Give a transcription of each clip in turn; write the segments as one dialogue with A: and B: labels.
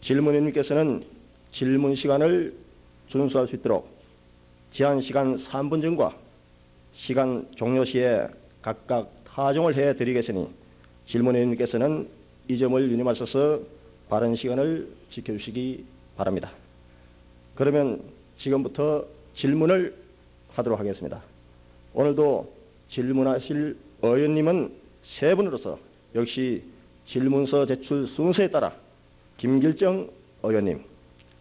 A: 질문위원님께서는 질문 시간을 준수할 수 있도록 제한 시간 3분 전과 시간 종료 시에 각각 타정을 해드리겠으니 질문위원님께서는 이 점을 유념하셔서 발언 시간을 지켜주시기 바랍니다. 그러면 지금부터 질문을 하도록 하겠습니다. 오늘도 질문하실 의원님은 세 분으로서 역시 질문서 제출 순서에 따라 김길정 의원님,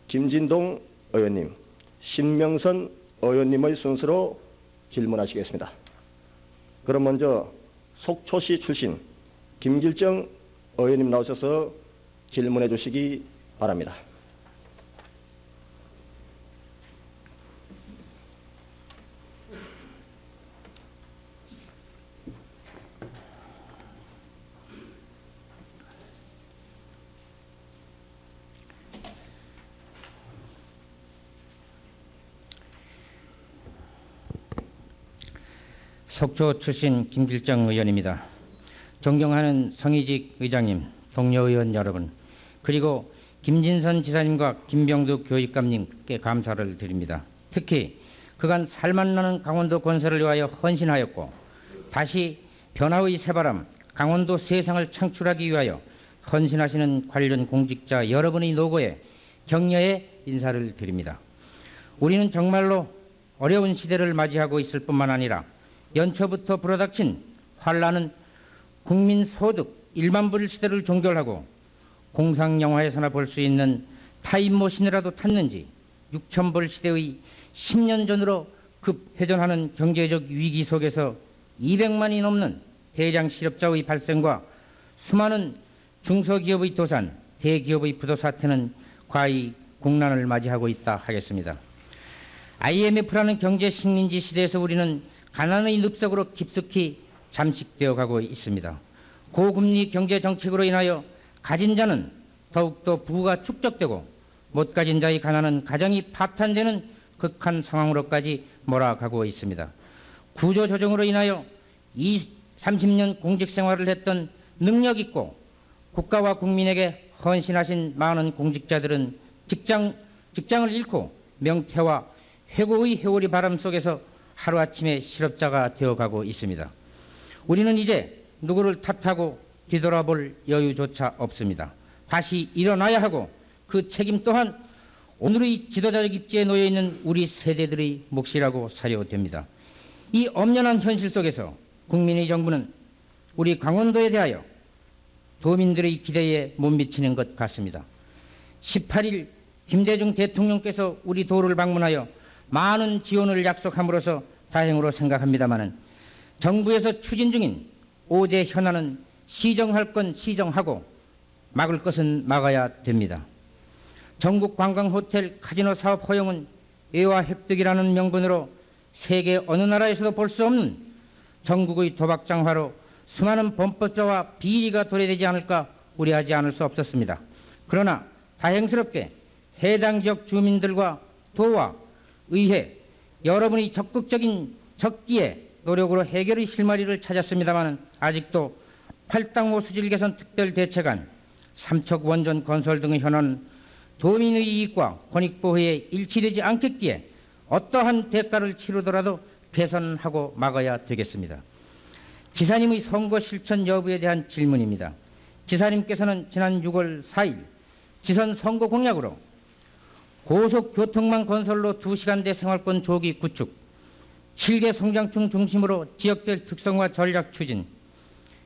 A: 김진동 의원님, 신명선 의원님의 순서로 질문하시겠습니다. 그럼 먼저 속초시 출신 김길정 의원님 나오셔서 질문해 주시기 바랍니다.
B: 속초 출신 김길정 의원입니다. 존경하는 성희직 의장님, 동료 의원 여러분, 그리고 김진선 지사님과 김병두 교육감님께 감사를 드립니다. 특히 그간 살맛나는 강원도 건설을 위하여 헌신하였고 다시 변화의 새바람, 강원도 세상을 창출하기 위하여 헌신하시는 관련 공직자 여러분의 노고에 격려의 인사를 드립니다. 우리는 정말로 어려운 시대를 맞이하고 있을 뿐만 아니라 연초부터 불어닥친 환란은 국민소득 1만 불 시대를 종결하고 공상영화에서나 볼 수 있는 타임머신이라도 탔는지 6천 불 시대의 10년 전으로 급회전하는 경제적 위기 속에서 200만이 넘는 대량 실업자의 발생과 수많은 중소기업의 도산, 대기업의 부도 사태는 과히 공난을 맞이하고 있다 하겠습니다. IMF라는 경제 식민지 시대에서 우리는 가난의 늪속으로 깊숙이 잠식되어 가고 있습니다. 고금리 경제 정책으로 인하여 가진 자는 더욱더 부가 축적되고 못 가진 자의 가난은 가정이 파탄되는 극한 상황으로까지 몰아가고 있습니다. 구조조정으로 인하여 30년 공직생활을 했던 능력 있고 국가와 국민에게 헌신하신 많은 공직자들은 직장을 잃고 명태와 회고의 회오리 바람 속에서 하루아침에 실업자가 되어가고 있습니다. 우리는 이제 누구를 탓하고 뒤돌아볼 여유조차 없습니다. 다시 일어나야 하고 그 책임 또한 오늘의 지도자적 입지에 놓여있는 우리 세대들의 몫이라고 사료됩니다. 이 엄연한 현실 속에서 국민의 정부는 우리 강원도에 대하여 도민들의 기대에 못 미치는 것 같습니다. 18일 김대중 대통령께서 우리 도를 방문하여 많은 지원을 약속함으로써 다행으로 생각합니다마는 정부에서 추진 중인 5대 현안은 시정할 건 시정하고 막을 것은 막아야 됩니다. 전국 관광 호텔 카지노 사업 허용은 애와 획득이라는 명분으로 세계 어느 나라에서도 볼 수 없는 전국의 도박장화로 수많은 범법자와 비리가 도래되지 않을까 우려하지 않을 수 없었습니다. 그러나 다행스럽게 해당 지역 주민들과 도와 의회, 여러분이 적극적인 적기에 노력으로 해결의 실마리를 찾았습니다만 아직도 팔당호 수질 개선 특별 대책안, 삼척 원전 건설 등의 현안은 도민의 이익과 권익보호에 일치되지 않겠기에 어떠한 대가를 치르더라도 개선하고 막아야 되겠습니다. 지사님의 선거 실천 여부에 대한 질문입니다. 지사님께서는 지난 6월 4일 지선 선거 공약으로 고속교통망 건설로 2시간대 생활권 조기 구축, 7개 성장층 중심으로 지역별 특성화 전략 추진,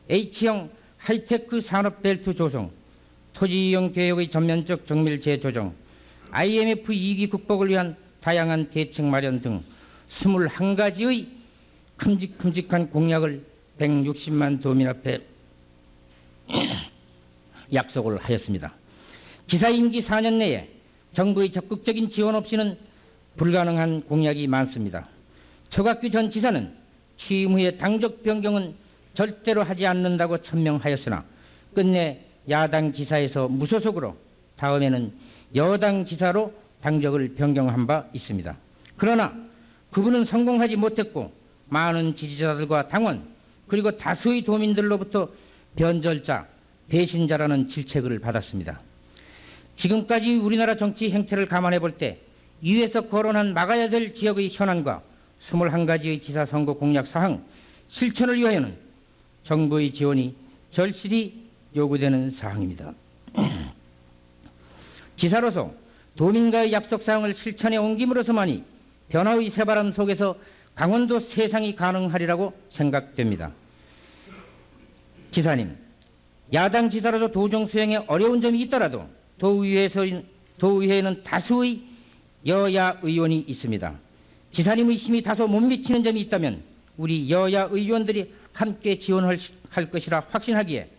B: H형 하이테크 산업벨트 조성, 토지이용 개혁의 전면적 정밀 재조정, IMF 2기 극복을 위한 다양한 대책 마련 등 21가지의 큼직큼직한 공약을 160만 도민 앞에 약속을 하였습니다. 지사 임기 4년 내에 정부의 적극적인 지원 없이는 불가능한 공약이 많습니다. 초각규 전 지사는 취임 후에 당적 변경은 절대로 하지 않는다고 천명하였으나 끝내 야당 지사에서 무소속으로 다음에는 여당 지사로 당적을 변경한 바 있습니다. 그러나 그분은 성공하지 못했고 많은 지지자들과 당원 그리고 다수의 도민들로부터 변절자, 배신자라는 질책을 받았습니다. 지금까지 우리나라 정치 행태를 감안해 볼 때 이에서 거론한 막아야 될 지역의 현안과 21가지의 지사 선거 공약 사항 실천을 위하여는 정부의 지원이 절실히 요구되는 사항입니다. 지사로서 도민과의 약속 사항을 실천에 옮김으로써만이 변화의 새바람 속에서 강원도 세상이 가능하리라고 생각됩니다. 지사님, 야당 지사로서 도정 수행에 어려운 점이 있더라도 도의회에는 다수의 여야 의원이 있습니다. 지사님의 힘이 다소 못 미치는 점이 있다면 우리 여야 의원들이 함께 지원할 것이라 확신하기에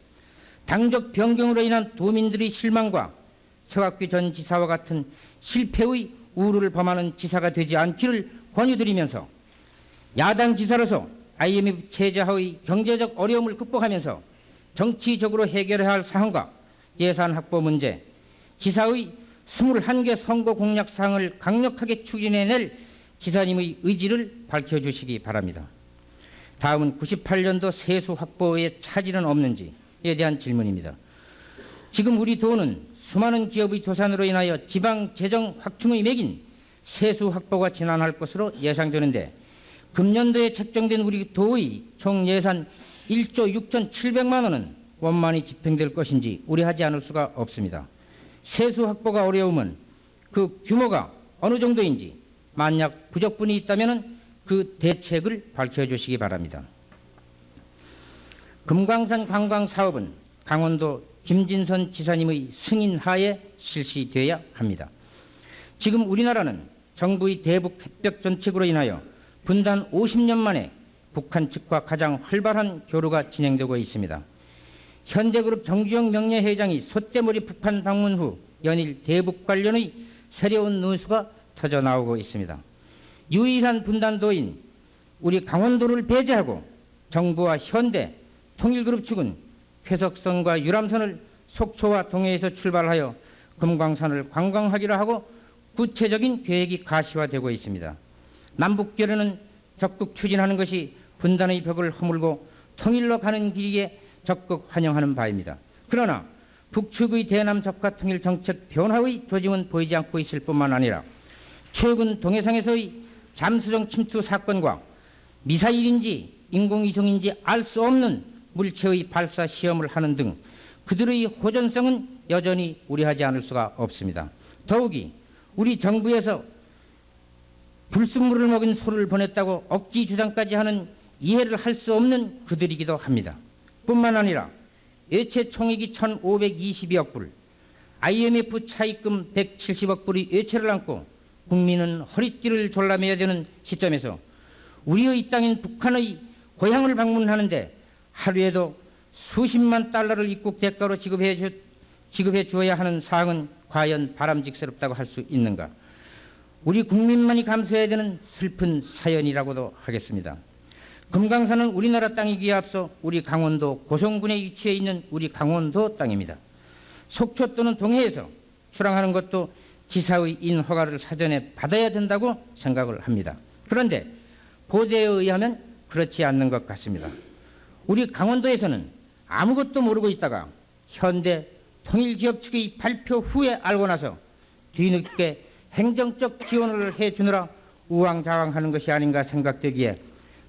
B: 당적 변경으로 인한 도민들의 실망과 서학규 전 지사와 같은 실패의 우려를 범하는 지사가 되지 않기를 권유드리면서 야당 지사로서 IMF 체제하의 경제적 어려움을 극복하면서 정치적으로 해결해야 할 사항과 예산 확보 문제, 지사의 21개 선거 공약 사항을 강력하게 추진해낼 지사님의 의지를 밝혀주시기 바랍니다. 다음은 98년도 세수 확보에 차질은 없는지에 대한 질문입니다. 지금 우리 도는 수많은 기업의 도산으로 인하여 지방 재정 확충의 맥인 세수 확보가 지난할 것으로 예상되는데 금년도에 책정된 우리 도의 총 예산 1조 6,700만 원은 원만히 집행될 것인지 우려하지 않을 수가 없습니다. 세수 확보가 어려우면 그 규모가 어느 정도인지 만약 부족분이 있다면 그 대책을 밝혀주시기 바랍니다. 금강산 관광 사업은 강원도 김진선 지사님의 승인하에 실시되어야 합니다. 지금 우리나라는 정부의 대북 협력 정책으로 인하여 분단 50년 만에 북한 측과 가장 활발한 교류가 진행되고 있습니다. 현대그룹 정주영 명예회장이 솥대머리 북한 방문 후 연일 대북 관련의 새로운 뉴스가 터져나오고 있습니다. 유일한 분단도인 우리 강원도를 배제하고 정부와 현대, 통일그룹 측은 회석선과 유람선을 속초와 동해에서 출발하여 금강산을 관광하기로 하고 구체적인 계획이 가시화되고 있습니다. 남북교류는 적극 추진하는 것이 분단의 벽을 허물고 통일로 가는 길에 적극 환영하는 바입니다. 그러나 북측의 대남 적화 통일 정책 변화의 조짐은 보이지 않고 있을 뿐만 아니라 최근 동해상에서의 잠수정 침투 사건과 미사일인지 인공위성인지 알 수 없는 물체의 발사 시험을 하는 등 그들의 호전성은 여전히 우려하지 않을 수가 없습니다. 더욱이 우리 정부에서 불순물을 먹인 소를 보냈다고 억지 주장까지 하는 이해를 할 수 없는 그들이기도 합니다. 뿐만 아니라 외채 총액이 1,522억 불, IMF 차입금 170억 불의 외채를 안고 국민은 허리띠를 졸라매야 되는 시점에서 우리의 땅인 북한의 고향을 방문하는데 하루에도 수십만 달러를 입국 대가로 지급해 주어야 하는 사항은 과연 바람직스럽다고 할 수 있는가? 우리 국민만이 감수해야 되는 슬픈 사연이라고도 하겠습니다. 금강산은 우리나라 땅이기에 앞서 우리 강원도 고성군에 위치해 있는 우리 강원도 땅입니다. 속초 또는 동해에서 출항하는 것도 지사의 인허가를 사전에 받아야 된다고 생각을 합니다. 그런데 보도에 의하면 그렇지 않는 것 같습니다. 우리 강원도에서는 아무것도 모르고 있다가 현대 통일기업 측의 발표 후에 알고 나서 뒤늦게 행정적 지원을 해주느라 우왕좌왕하는 것이 아닌가 생각되기에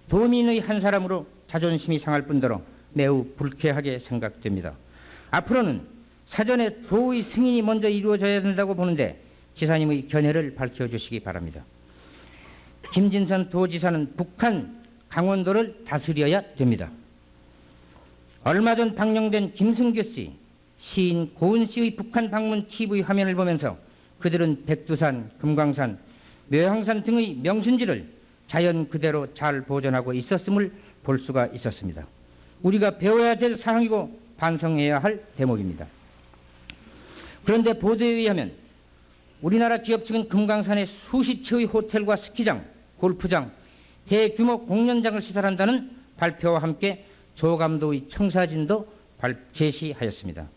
B: 도민의 한 사람으로 자존심이 상할 뿐더러 매우 불쾌하게 생각됩니다. 앞으로는 사전에 도의 승인이 먼저 이루어져야 된다고 보는데 지사님의 견해를 밝혀주시기 바랍니다. 김진선 도지사는 북한 강원도를 다스려야 됩니다. 얼마 전 방영된 김승규 씨, 시인 고은 씨의 북한 방문 TV 화면을 보면서 그들은 백두산, 금강산, 묘향산 등의 명순지를 자연 그대로 잘 보존하고 있었음을 볼 수가 있었습니다. 우리가 배워야 될 사항이고 반성해야 할 대목입니다. 그런데 보도에 의하면 우리나라 기업 측은 금강산에 수십 채의 호텔과 스키장, 골프장, 대규모 공연장을 시설한다는 발표와 함께 조감도의 청사진도 제시하였습니다.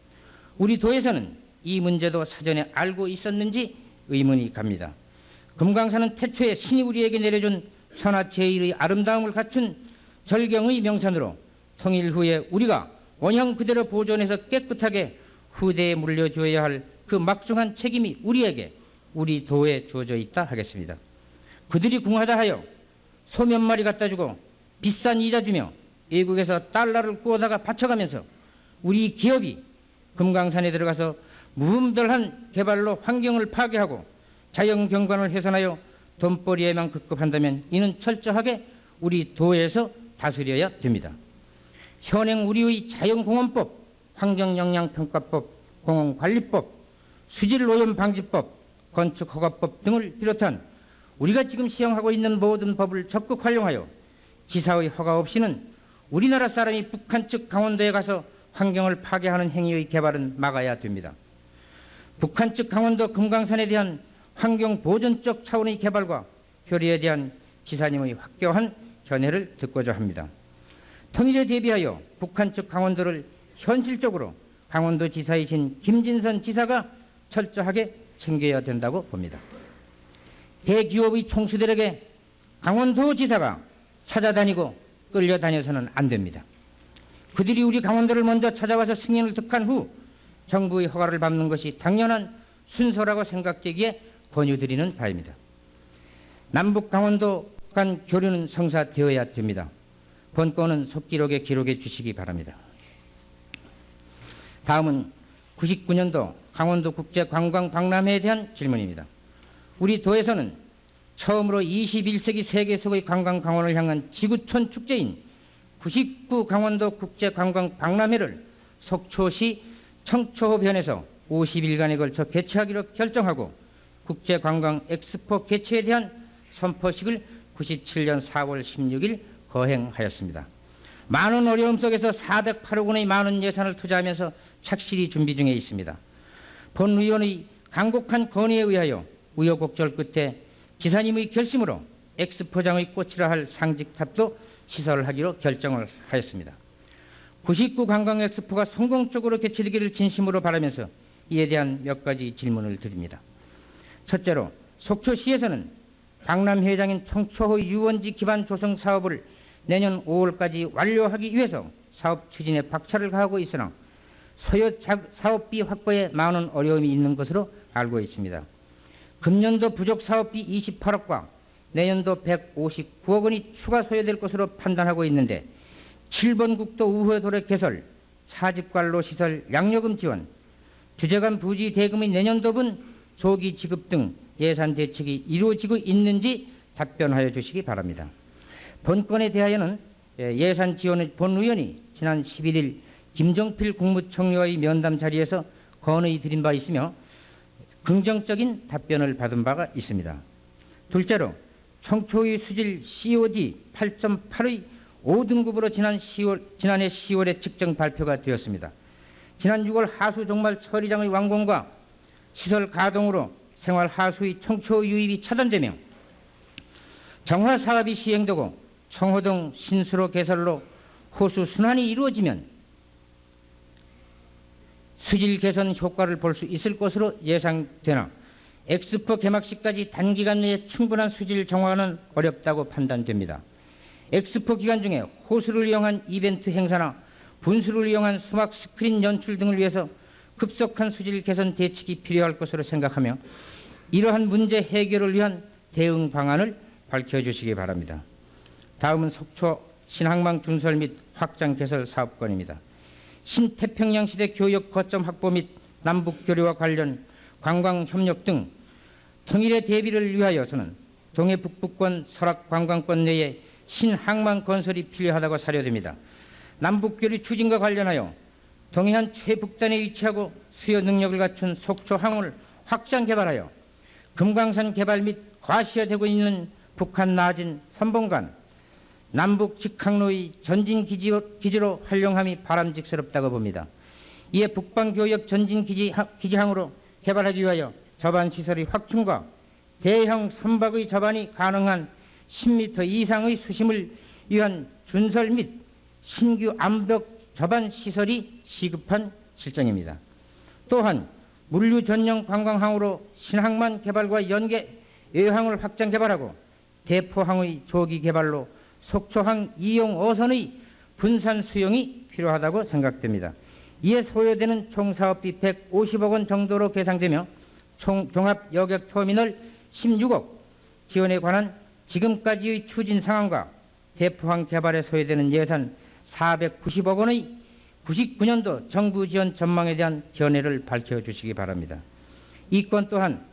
B: 우리 도에서는 이 문제도 사전에 알고 있었는지 의문이 갑니다. 금강산은 태초에 신이 우리에게 내려준 천하제일의 아름다움을 갖춘 절경의 명산으로 통일 후에 우리가 원형 그대로 보존해서 깨끗하게 후대에 물려주어야 할 그 막중한 책임이 우리에게, 우리 도에 주어져 있다 하겠습니다. 그들이 궁하다 하여 소 몇 마리 갖다 주고 비싼 이자 주며 외국에서 달러를 구워다가 바쳐가면서 우리 기업이 금강산에 들어가서 무분별한 개발로 환경을 파괴하고 자연 경관을 훼손하여 돈벌이에만 급급한다면 이는 철저하게 우리 도에서 다스려야 됩니다. 현행 우리의 자연공원법, 환경영향평가법, 공원관리법, 수질오염방지법, 건축허가법 등을 비롯한 우리가 지금 시행하고 있는 모든 법을 적극 활용하여 지사의 허가 없이는 우리나라 사람이 북한 측 강원도에 가서 환경을 파괴하는 행위의 개발은 막아야 됩니다. 북한 측 강원도 금강산에 대한 환경보전적 차원의 개발과 효리에 대한 지사님의 확고한 견해를 듣고자 합니다. 통일에 대비하여 북한 측 강원도를 현실적으로 강원도지사이신 김진선 지사가 철저하게 챙겨야 된다고 봅니다. 대기업의 총수들에게 강원도지사가 찾아다니고 끌려다녀서는 안 됩니다. 그들이 우리 강원도를 먼저 찾아와서 승인을 득한 후 정부의 허가를 받는 것이 당연한 순서라고 생각되기에 권유드리는 바입니다. 남북 강원도 간 교류는 성사되어야 됩니다. 본건은 속기록에 기록해 주시기 바랍니다. 다음은 99년도 강원도 국제관광 박람회에 대한 질문입니다. 우리 도에서는 처음으로 21세기 세계 속의 관광 강원을 향한 지구촌 축제인 99 강원도 국제관광 박람회를 속초시 청초호변에서 50일간에 걸쳐 개최하기로 결정하고 국제관광 엑스포 개최에 대한 선포식을 97년 4월 16일 거행하였습니다. 많은 어려움 속에서 408억 원의 많은 예산을 투자하면서 착실히 준비 중에 있습니다. 본 의원의 간곡한 건의에 의하여 우여곡절 끝에 지사님의 결심으로 엑스포장의 꽃이라 할 상직탑도 시설하기로 결정을 하였습니다. 99 관광 엑스포가 성공적으로 개최되기를 진심으로 바라면서 이에 대한 몇 가지 질문을 드립니다. 첫째로, 속초시에서는 박람회장인 청초호 유원지 기반 조성 사업을 내년 5월까지 완료하기 위해서 사업 추진에 박차를 가하고 있으나 소요 사업비 확보에 많은 어려움이 있는 것으로 알고 있습니다. 금년도 부족 사업비 28억과 내년도 159억 원이 추가 소요될 것으로 판단하고 있는데 7번 국도 우회도로 개설, 사직관로 시설 양요금 지원, 주재관 부지 대금의 내년도분 조기 지급 등 예산 대책이 이루어지고 있는지 답변하여 주시기 바랍니다. 본건에 대하여는 예산 지원의 본 의원이 지난 11일 김정필 국무총리와의 면담 자리에서 건의 드린 바 있으며 긍정적인 답변을 받은 바가 있습니다. 둘째로, 청초의 수질 COD 8.8의 5등급으로 지난해 10월에 측정 발표가 되었습니다. 지난 6월 하수 종말 처리장의 완공과 시설 가동으로 생활 하수의 청초 유입이 차단되며 정화 사업이 시행되고 청호동 신수로 개설로 호수 순환이 이루어지면 수질 개선 효과를 볼 수 있을 것으로 예상되나 엑스포 개막식까지 단기간 내에 충분한 수질 정화는 어렵다고 판단됩니다. 엑스포 기간 중에 호수를 이용한 이벤트 행사나 분수를 이용한 수막 스크린 연출 등을 위해서 급속한 수질 개선 대책이 필요할 것으로 생각하며 이러한 문제 해결을 위한 대응 방안을 밝혀주시기 바랍니다. 다음은 속초 신항망 준설 및 확장 개설 사업권입니다. 신태평양시대 교역 거점 확보 및 남북교류와 관련 관광협력 등 통일의 대비를 위하여서는 동해 북부권 설악 관광권 내에 신항만 건설이 필요하다고 사료됩니다. 남북교류 추진과 관련하여 동해안 최북단에 위치하고 수요 능력을 갖춘 속초항을 확장 개발하여 금강산 개발 및 과시화되고 있는 북한 나진 선봉간 남북 직항로의 전진기지로 활용함이 바람직스럽다고 봅니다. 이에 북방교역 전진기지항으로 개발하기 위하여 저반시설의 확충과 대형 선박의 저반이 가능한 10m 이상의 수심을 위한 준설 및 신규 암벽 저반시설이 시급한 실정입니다. 또한 물류 전용 관광항으로 신항만 개발과 연계 외항을 확장 개발하고 대포항의 조기 개발로 속초항 이용 어선의 분산 수용이 필요하다고 생각됩니다. 이에 소요되는 총 사업비 150억 원 정도로 계상되며 총 종합여객터미널 16억 지원에 관한 지금까지의 추진 상황과 대포항 개발에 소요되는 예산 490억 원의 99년도 정부 지원 전망에 대한 견해를 밝혀주시기 바랍니다. 이 건 또한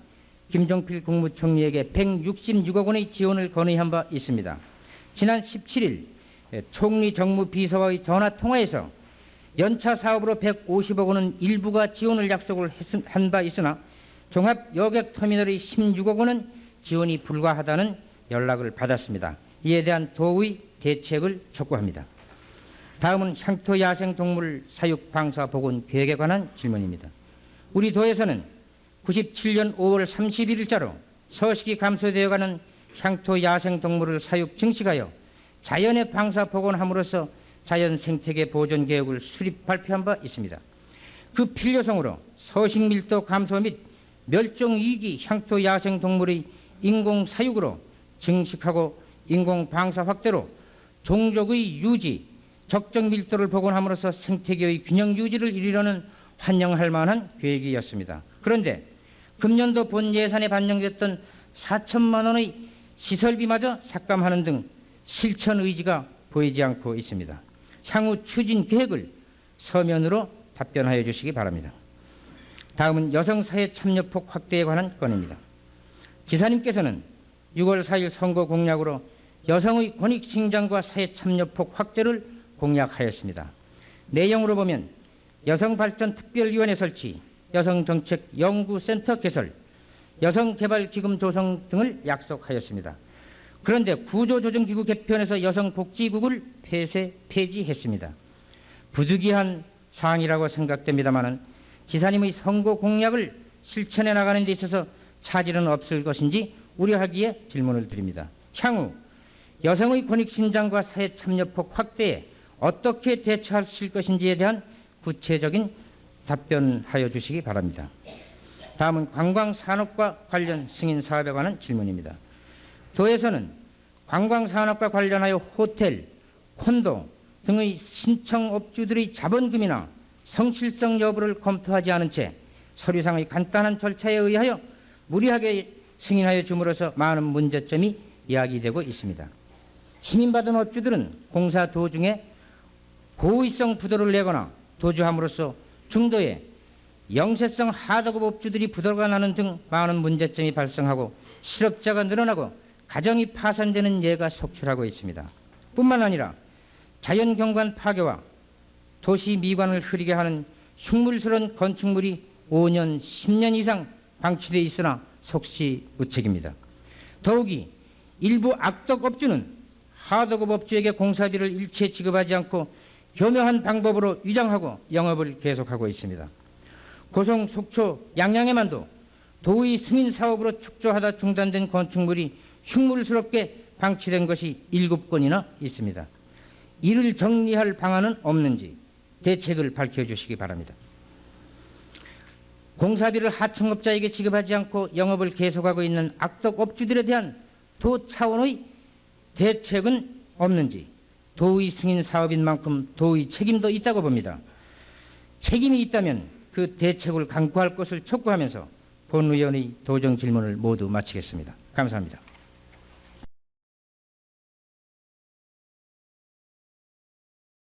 B: 김종필 국무총리에게 166억 원의 지원을 건의한 바 있습니다. 지난 17일 총리 정무비서와의 전화통화에서 연차 사업으로 150억 원은 일부가 지원을 약속을 한 바 있으나 종합여객터미널의 16억 원은 지원이 불가하다는 연락을 받았습니다. 이에 대한 도의 대책을 촉구합니다. 다음은 향토 야생동물 사육 방사 복원 계획에 관한 질문입니다. 우리 도에서는 97년 5월 31일자로 서식이 감소되어가는 향토 야생동물을 사육 증식하여 자연의 방사 복원함으로써 자연 생태계 보존 계획을 수립 발표한 바 있습니다. 그 필요성으로 서식 밀도 감소 및 멸종 위기 향토 야생동물의 인공 사육으로 증식하고 인공 방사 확대로 종족의 유지, 적정 밀도를 복원함으로써 생태계의 균형 유지를 이루려는 환영할 만한 계획이었습니다. 그런데 금년도 본 예산에 반영됐던 4천만 원의 시설비마저 삭감하는 등 실천 의지가 보이지 않고 있습니다. 향후 추진 계획을 서면으로 답변하여 주시기 바랍니다. 다음은 여성사회 참여폭 확대에 관한 건입니다. 지사님께서는 6월 4일 선거 공약으로 여성의 권익 신장과 사회 참여폭 확대를 공약하였습니다. 내용으로 보면 여성발전특별위원회 설치, 여성정책연구센터 개설, 여성개발기금 조성 등을 약속하였습니다. 그런데 구조조정기구 개편에서 여성복지국을 폐지했습니다. 부득이한 사항이라고 생각됩니다마는 지사님의 선거 공약을 실천해 나가는 데 있어서 차질은 없을 것인지 우려하기에 질문을 드립니다. 향후 여성의 권익신장과 사회 참여폭 확대에 어떻게 대처하실 것인지에 대한 구체적인 답변하여 주시기 바랍니다. 다음은 관광산업과 관련 승인사업에 관한 질문입니다. 도에서는 관광산업과 관련하여 호텔, 콘도 등의 신청업주들의 자본금이나 성실성 여부를 검토하지 않은 채 서류상의 간단한 절차에 의하여 무리하게 승인하여 줌으로써 많은 문제점이 이야기되고 있습니다. 승인받은 업주들은 공사 도중에 고의성 부도를 내거나 도주함으로써 중도에 영세성 하도급 업주들이 부도가 나는 등 많은 문제점이 발생하고 실업자가 늘어나고 가정이 파산되는 예가 속출하고 있습니다. 뿐만 아니라 자연경관 파괴와 도시 미관을 흐리게 하는 흉물스러운 건축물이 5년, 10년 이상 방치되어 있으나 속시무책입니다. 더욱이 일부 악덕 업주는 하도급 업주에게 공사비를 일체 지급하지 않고 교묘한 방법으로 위장하고 영업을 계속하고 있습니다. 고성, 속초, 양양에만도 도의 승인 사업으로 축조하다 중단된 건축물이 흉물스럽게 방치된 것이 7건이나 있습니다. 이를 정리할 방안은 없는지 대책을 밝혀주시기 바랍니다. 공사비를 하청업자에게 지급하지 않고 영업을 계속하고 있는 악덕 업주들에 대한 도 차원의 대책은 없는지, 도의 승인 사업인 만큼 도의 책임도 있다고 봅니다. 책임이 있다면 그 대책을 강구할 것을 촉구하면서 본 의원의 도정 질문을 모두 마치겠습니다. 감사합니다.